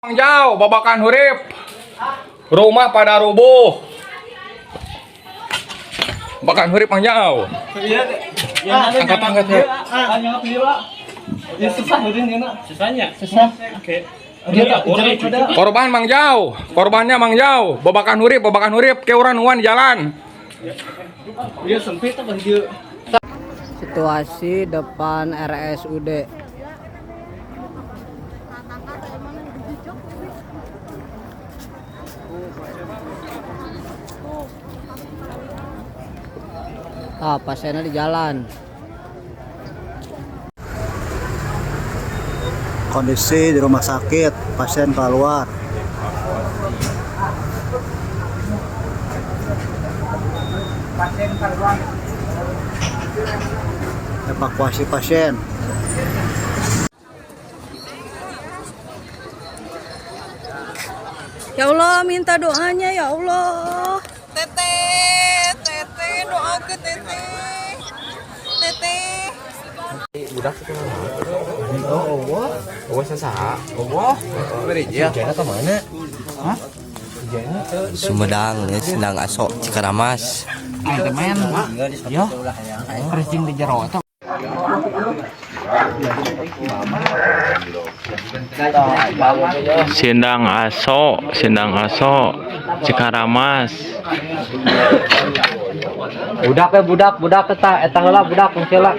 Jauh babakan hurip, rumah pada rubuh. Babakan hurip jauh. Angkat ya. Korban Mang Jauh, korbannya Mang Jauh. Babakan hurip, keuran uan jalan. Situasi depan RSUD. Pasiennya di jalan. Kondisi di rumah sakit, pasien keluar. Evakuasi pasien. Ya Allah, minta doanya ya Allah. Teteh, doa ke teteh. Budak itu Sumedang sedang asok Cikaramas. Temen, yo, kencing di jero itu. Sindang aso Cikaramas. Budak eta heula budak heula.